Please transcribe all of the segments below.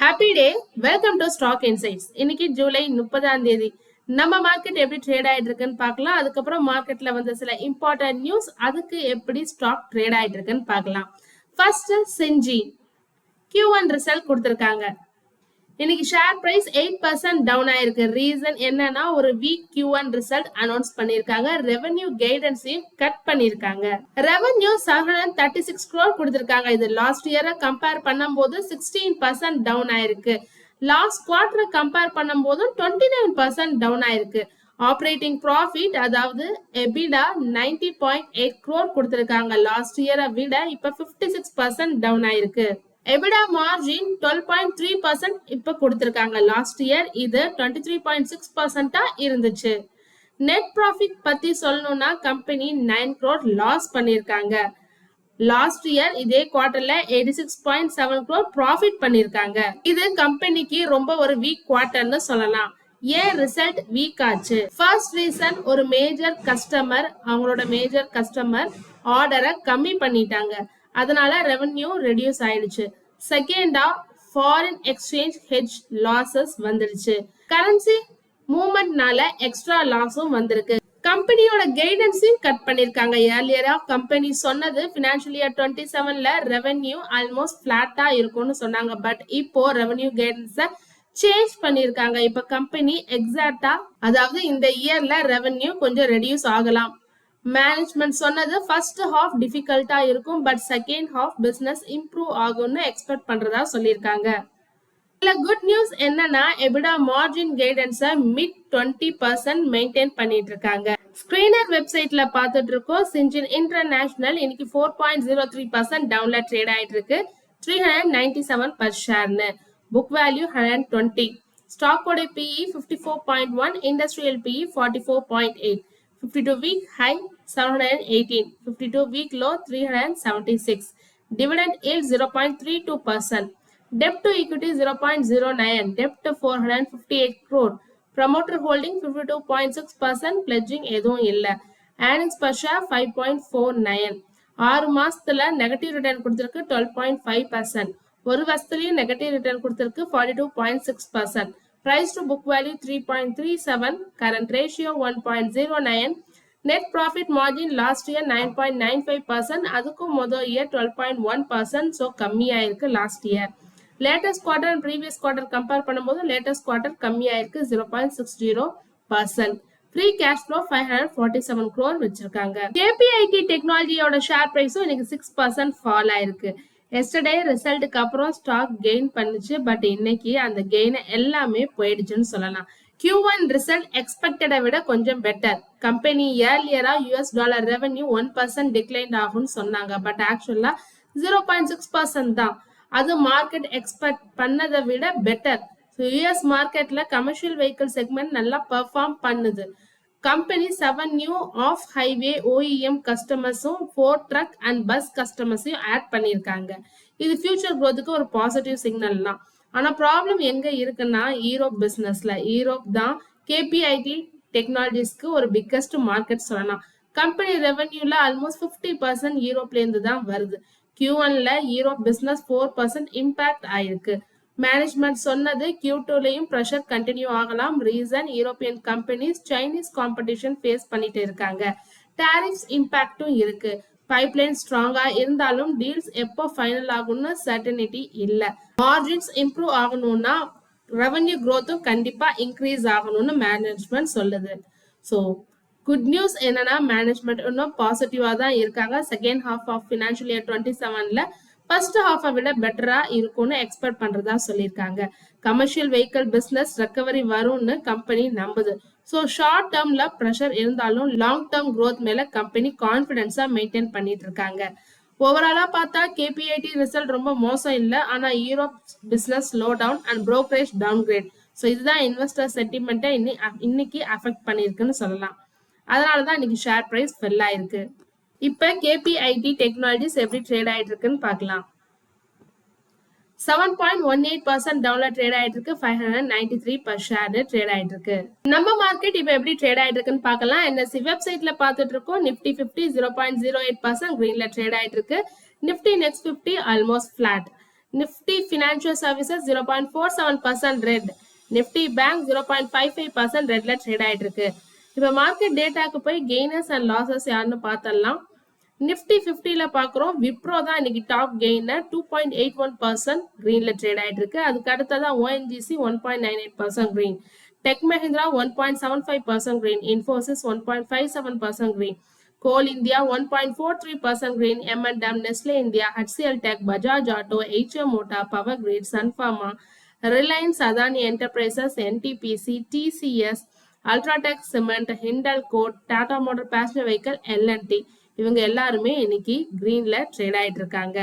Happy day. Welcome to stock insights. இன்னைக்கு July 30ஆம் தேதி. நம்ம மார்க்கெட் எப்படி ட்ரேட் ஆயிட்டு இருக்குன்னு பார்க்கலாம். அதுக்கப்புறம் மார்க்கெட்ல வந்து சில இம்பார்ட்டன்ட் நியூஸ், அதுக்கு எப்படி ஸ்டாக் ட்ரேட் ஆயிட்டு இருக்குன்னு பார்க்கலாம். ஃபர்ஸ்ட் சிஞ்சி Q1 ரிசல்ட் கொடுத்திருக்காங்க. இன்னைக்கு ஷேர் பிரைஸ் 8% டவுன் ஆயிருக்கு. ரீசன் என்னன்னா ஒரு வீக் Q1 ரிசல்ட் அனௌன்ஸ் பண்ணிருக்காங்க. ரெவென்யூ கைடன்ஸையும் கட் பண்ணிருக்காங்க. ரெவென்யூ 736 crore கொடுத்திருக்காங்க. இது லாஸ்ட் இயரை கம்பேர் பண்ணும்போது 16% டவுன் ஆயிருக்கு. லாஸ்ட் குவார்டரை கம்பேர் பண்ணும்போது 29% டவுன் ஆயிருக்கு. ஆப்ரேட்டிங் ப்ராஃபிட் அதாவது EBITDA 90.8 crore கொடுத்திருக்காங்க. லாஸ்ட் இயரை விட இப்ப 56% டவுன் ஆயிருக்கு. EBITDA மார்ஜின் 12.3% இப்ப கொடுத்திருக்காங்க. லாஸ்ட் இயர் இது 23.6% இருந்துச்சு. நெட் ப்ராஃபிட் பத்தி சொல்லணும்னா கம்பெனி 9 crore லாஸ் பண்ணிருக்காங்க. லாஸ்ட் இயர் இதே குவார்டர்ல 86.7 crore ப்ராஃபிட் பண்ணிருக்காங்க. இது கம்பெனிக்கு ரொம்ப ஒரு வீக் குவார்டர்னு சொல்லலாம். ஏன் ரிசல்ட் வீக் ஆச்சு? ஃபர்ஸ்ட் ரீசன் ஒரு மேஜர் கஸ்டமர் ஆர்டரை கம்மி பண்ணிட்டாங்க. அதனால ரெவென்யூ ரெடியூஸ் ஆயிடுச்சு. செகண்டா ஃபாரின் எக்ஸ்சேஞ்ச் ஹெட்ஜ் லாசஸ் வந்துருச்சு. கரன்சி மூவ்மெண்ட்னால எக்ஸ்ட்ரா லாஸும் வந்திருக்கு. கம்பெனியோட கைடன்ஸையும் கட் பண்ணிருக்காங்க. ஏர்லியரா கம்பெனி சொன்னது ஃபினான்ஷியல் இயர் 27ல ரெவென்யூ ஆல்மோஸ்ட் பிளாட்டா இருக்கும்னு சொன்னாங்க. பட் இப்போ ரெவென்யூ கைடன்ஸ சேஞ்ச் பண்ணிருக்காங்க. இப்ப கம்பெனி எக்ஸாக்டா அதாவது இந்த இயர்ல ரெவென்யூ கொஞ்சம் ரெடியூஸ் ஆகலாம். மேனேஜ்மெண்ட் சொன்னது ஃபர்ஸ்ட் ஹாஃப் டிஃபிகல்ட்டா இருக்கும், but second half business improve ஆகும்னு எக்ஸ்பெக்ட் பண்றதா சொல்லியிருக்காங்க. இதுல குட் நியூஸ் என்னன்னா EBITDA மார்ஜின் கைடன்ஸை மிட் 20% மெயின்டைன் பண்ணிட்டு இருக்காங்க. ஸ்கிரீனர் வெப்சைட்ல பார்த்துட்டு இருக்கோம். சிஞ்சின் இன்டர்நேஷனல் இன்னைக்கு 4.03% டவுன்ல ட்ரேட் ஆயிட்டு இருக்கு. 397 பர் ஷேர்னு. Book value 120. ஸ்டாக்கோட PE 54.1, industrial PE 44.8. 52 week high 718, 52 week low 376. Dividend yield 0.32%. Debt to equity 0.09. Debt to 458 crore. Promoter holding 52.6%. Pledging எதுவும் இல்ல. Earnings per share 5.49. 6 மாசத்துல நெகட்டிவ் ரிட்டர்ன் கொடுத்திருக்கு 12.5%. ஒரு வருஷத்துலயும் நெகட்டிவ் ரிட்டர்ன் கொடுத்திருக்கு 42.6%. Price to book value 3.37, current ratio 1.09, net profit margin last year 9.95%, அதுக்கும் முதல் year 12.1%, so கம்மியா இருக்கு last year. Latest quarter and previous quarter compare பண்ணும்போது latest quarter கம்மியா இருக்கு 0.60%. Free cash flow 547 crore வச்சிருக்காங்க. KPIT டெக்னாலஜியோட ஷேர் பிரைஸும் இன்னைக்கு 6% ஃபால் ஆயிருக்கு. எஸ்டர்டே ரிசல்ட்டுக்கு அப்புறம் ஸ்டாக் கெயின் பண்ணுச்சு, பட் இன்னைக்கு அந்த கெயின் எல்லாமே போயிடுச்சுன்னு சொல்லலாம். Q1 ரிசல்ட் எக்ஸ்பெக்டடை விட கொஞ்சம் பெட்டர். கம்பெனி ஏர்லியரா $US ரெவென்யூ 1% டிக்ளைன் ஆகும்னு சொன்னாங்க, பட் ஆக்சுவலா 0.6% தான். அது மார்க்கெட் எக்ஸ்பெக்ட் பண்ணதை விட பெட்டர். US மார்க்கெட்ல கமர்ஷியல் வெஹிக்கிள் செக்மெண்ட் நல்லா பெர்ஃபார்ம் பண்ணுது. Company 7 new off highway OEM கஸ்டமர்ஸும் 4 ட்ரக் அண்ட் பஸ் கஸ்டமர்ஸையும் ஆட் பண்ணியிருக்காங்க. இது ஃபியூச்சர் க்ரோத்துக்கு ஒரு பாசிட்டிவ் சிக்னல் தான். ஆனா ப்ராப்ளம் எங்க இருக்குன்னா யூரோப் பிசினஸ்ல. யூரோப் தான் KPIT டெக்னாலஜிஸ்க்கு ஒரு பிக்கஸ்ட் மார்க்கெட் சொல்லலாம். கம்பெனி ரெவென்யூல ஆல்மோஸ்ட் 50% யூரோப்ல இருந்து தான் வருது. Q1ல யூரோப் பிசினஸ் 4% இம்பாக்ட் ஆயிருக்கு. மேனேஜ்மெண்ட் சொன்னது Q2லயும் ப்ரெஷர் கண்டினியூ ஆகலாம். Reason European companies Chinese competition face பண்ணிட்டு இருக்காங்க. டாரிஃப்ஸ் இம்பாக்டும் இருக்கு. பைப்லைன் ஸ்ட்ராங்கா இருந்தாலும் டீல்ஸ் எப்போ ஃபைனல் ஆகும்னு சர்டனிட்டி இல்ல. மார்ஜின்ஸ் இம்ப்ரூவ் ஆகணும்னா ரெவென்யூ க்ரோத்தும் கண்டிப்பா இன்க்ரீஸ் ஆகணும்னு மேனேஜ்மெண்ட் சொல்லுது. ஸோ குட் நியூஸ் என்னன்னா மேனேஜ்மெண்ட் இன்னும் பாசிட்டிவா தான் இருக்காங்க. Second half of financial year 27ல ஃபர்ஸ்ட் ஹாஃபை விட பெட்டரா இருக்கும்னு எக்ஸ்பெக்ட் பண்றதா சொல்லியிருக்காங்க. கமர்ஷியல் வெஹிக்கிள் பிசினஸ் ரெக்கவரி வரும்னு கம்பெனி நம்புது. ஸோ ஷார்ட் டேர்ம்ல ப்ரெஷர் இருந்தாலும் லாங் டேர்ம் க்ரோத் மேல கம்பெனி கான்ஃபிடன்ஸா மெயின்டைன் பண்ணிட்டு இருக்காங்க. ஓவராலா பார்த்தா KPIT ரிசல்ட் ரொம்ப மோசம் இல்லை, ஆனா Europe business slow down and brokerage downgrade. So இதுதான் இன்வெஸ்டர் சென்டிமெண்ட்டை இன்னைக்கு அஃபெக்ட் பண்ணியிருக்குன்னு சொல்லலாம். அதனாலதான் இன்னைக்கு ஷேர் பிரைஸ் ஃபெல் ஆயிருக்கு. இப்ப KPIT டெக்னாலஜிஸ் எப்படி ட்ரேட் ஆயிட்டு இருக்குன்னு பார்க்கலாம். 7.18% டவுன்ல ட்ரேட் ஆயிட்டு இருக்கு. 593 per ஷேர் ட்ரேட் ஆயிட்டு இருக்கு. நம்ம மார்க்கெட் இப்ப எப்படி ட்ரேட் ஆயிட்டு இருக்குன்னு பார்க்கலாம். NSE வெப்சைட்ல பார்த்துட்டு இருக்கோம். Nifty 50 0.08% கிரீன்ல ட்ரேட் ஆயிட்டு இருக்கு. Nifty Next 50 almost flat. Nifty Financial Services 0.47% red. Nifty bank 0.55% ரெட்ல ட்ரேட் ஆயிட்டு இருக்கு. இப்ப மார்க்கெட் டேட்டாக்கு போய் கெய்னர்ஸ் அண்ட் லாசஸ் யாருன்னு பார்த்தலாம். நிஃப்டி 50ல பாக்குறோம் விப்ரோ தான் இன்னைக்கு டாப் கெய்னர் 2.81% கிரீன்ல ட்ரேட் ஆயிட்டு இருக்கு. அதுக்கு அடுத்ததா ONGC 1.98% green, Tech Mahindra 1.75% green, Infosys 1.57% green, Coal India 1.43% green, M&M, Nestle India, HCL Tech, Bajaj Auto, HM Mota, Power Grid, Sun Pharma, Reliance, Adani Enterprises, NTPC, TCS, Ultratech Cement, Hindalco, Tata Motor Passenger Vehicle, L&T இவங்க எல்லாருமே இன்னைக்கு கிரீன்ல trade ஆயிட்டு இருக்காங்க.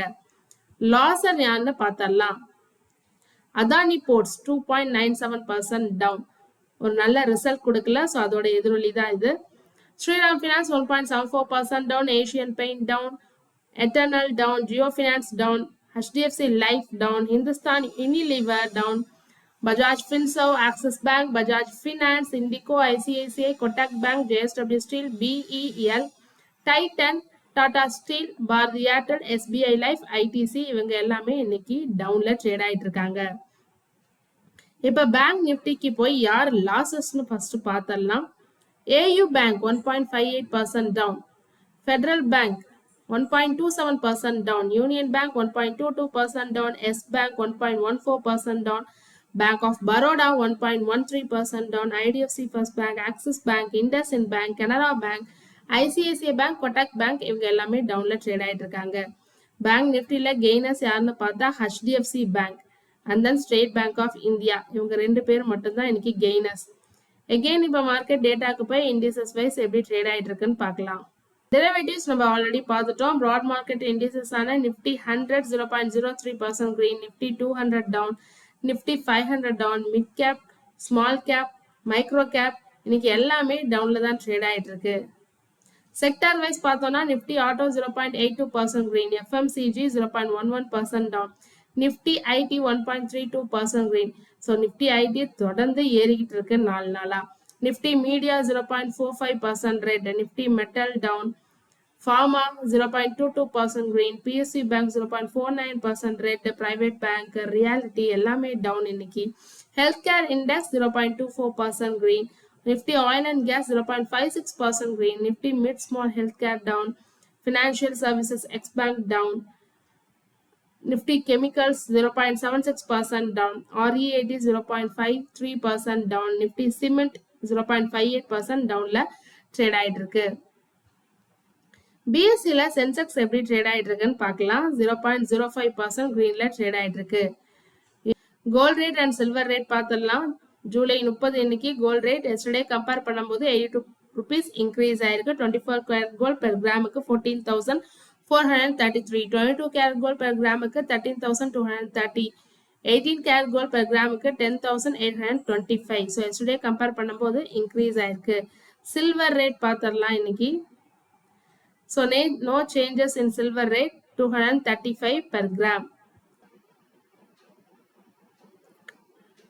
லாசர் யாருன்னு பார்த்தரலாம். Adani ports 2.97% down, ஒரு நல்ல result கொடுக்கல, ஸோ அதோட எதிரொலி தான் இது. Shriram Finance 1.74% down, Asian Paint down, Eternal down, Jio Finance down, HDFC Life down, Hindustan Unilever down, Bajaj Finserv, Axis Bank, Bajaj Finance, Indico, ICICI, Kotak Bank, JSW Steel, BEL, Titan, Tata Steel, Bharti Airtel, SBI Life, ITC இவங்க எல்லாமே இன்னைக்கு டவுன்ல trade ஆயிட்டு இருக்காங்க. இப்ப bank நிஃப்டிக்கு போய் யார் லாசஸ்னு first பார்த்தரலாம். AU Bank 1.58% down, Federal Bank 1.27% down, Union Bank 1.22% down, S Bank 1.14% down, Bank of Baroda 1.13% down, IDFC First Bank, Axis Bank, IndusInd Bank, Canara Bank, ICICI Bank, Kotak Bank இவங்க எல்லாமே டவுன்ல trade ஆயிட்டு இருக்காங்க. Bank நிஃப்டில gainers யாருன்னு பார்த்தா HDFC Bank and then State Bank of India இவங்க ரெண்டு பேர் மட்டும்தான் இன்னைக்கு கெய்னர்ஸ். Again இப்ப மார்க்கெட் டேட்டாக்கு போய் இண்டிசஸ் வைஸ் எப்படி ட்ரேட் ஆயிட்டு இருக்குன்னு பார்க்கலாம். டெரிவேட்டிவ்ஸ் நம்ம ஆல்ரெடி பார்த்துட்டோம். பிராட் மார்க்கெட் இண்டிசஸ் ஆன Nifty 100 0.03% green, Nifty 200 down, Nifty 500 down, mid cap, small cap, micro cap இன்னைக்கு எல்லாமே டவுன்ல தான் ட்ரேட் ஆயிட்டு இருக்கு. செக்டார் வைஸ் பார்த்தோம்னா Nifty auto 0.82% green, FMCG 0.11% down, Nifty IT 1.32% green. So Nifty IT தொடர்ந்து ஏறிக்கிட்டு இருக்கு 4 நாளா. Nifty media 0.45% red, Nifty metal down, pharma 0.22% green, PSU bank 0.49% red, private bank, reality எல்லாமே டவுன் இன்னைக்கு. Health care index 0.24% green, Nifty oil and gas 0.56% green, Nifty mid small health care down, financial services ex bank down, Nifty Chemicals 0.76% down, REAT 0.53% down, Nifty Cement 0.58% downல trade ஆயிட்டு இருக்கு. BSEல Sensex எப்படி trade ஆயிட்டு இருக்குன்னு பார்க்கலாம். 0.05% greenல trade ஆயிட்டு இருக்கு. Gold rate and silver rate பார்த்துடலாம். July 30 இன்னைக்கு கோல்ட் ரேட் எஸ்டர்டே கம்பேர் பண்ணும்போது 82 rupees இன்க்ரீஸ் ஆயிருக்கு. 24 karat கோல்ட் பெர் கிராமுக்கு 14,433, 22 karat gold per gram 13,230, 18 karat gold per gram 10,825. So yesterday compare பண்ணும்போது increase ஆயிருக்கு. silver rate பார்த்தரலாம் இன்னைக்கு. So no changes in silver rate, 235 per gram.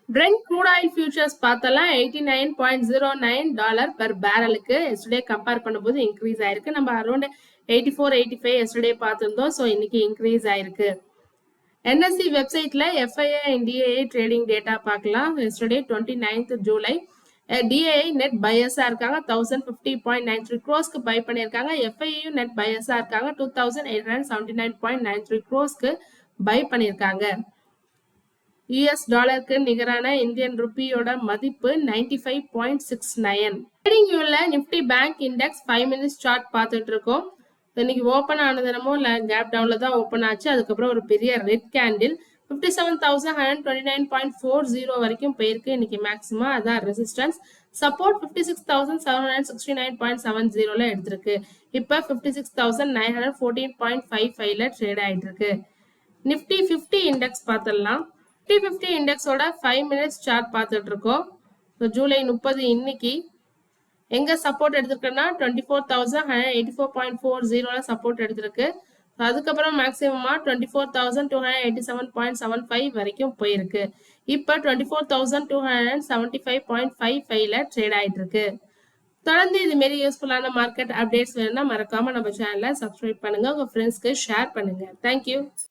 Brent crude oil futures பார்த்தலாம் $89.09 per barrel க்கு yesterday compare பண்ணும்போது increase ஆயிருக்கு. நம்ம around 84-85 yesterday பார்த்திருந்தோம். So இன்னைக்கு இன்க்ரீஸ் ஆயிருக்கு. NSE வெப்சைட்ல FII and DII trading data பார்க்கலாம். yesterday 29th July DII net பையர்ஸா இருக்காங்க 1050.93 crores பை பண்ணிருக்காங்க. FII நெட் பையர்ஸா இருக்காங்க 2879.93 crores பை பண்ணிருக்காங்க. US டாலருக்கு நிகரான இந்தியன் ருப்பியோட மதிப்பு 95.69. ட்ரேடிங் வியூல Nifty bank index 5 minutes chart பார்த்துட்டு இருக்கோம். இன்னைக்கு ஓப்பன் ஆனதுனமோ இல்லை கேப் டவுன்ல தான் ஓப்பன் ஆச்சு. அதுக்கப்புறம் ஒரு பெரிய ரெட் கேண்டில் 57,129.40 வரைக்கும் போயிருக்கு. இன்னைக்கு மேக்ஸிமம் அதான் ரெசிஸ்டன்ஸ். சப்போர்ட் 56,769.70ல எடுத்திருக்கு. இப்போ 56,914.55ல ட்ரேட் ஆயிட்டு இருக்கு. நிஃப்டி 50 இண்டெக்ஸ் பார்த்துடலாம். நிஃப்டி 50 இண்டெக்ஸோட 5 minutes சார்ட் பார்த்துட்டு இருக்கோம். ஜூலை 30 இன்னைக்கு எங்க சப்போர்ட் எடுத்திருக்குன்னா 24,184.40ல சப்போர்ட் எடுத்திருக்கு. அதுக்கப்புறம் மேக்ஸிமமா 24,287.75 வரைக்கும் போயிருக்கு. இப்ப 24,275.55ல ட்ரேட் ஆயிட்டு இருக்கு. தொடர்ந்து இது மாதிரி யூஸ்ஃபுல்லான மார்க்கெட் அப்டேட்ஸ் வேணும்னா மறக்காம நம்ம சேனலை சப்ஸ்கிரைப் பண்ணுங்க, உங்க ஃப்ரெண்ட்ஸ்க்கு ஷேர் பண்ணுங்க. தேங்க்யூ.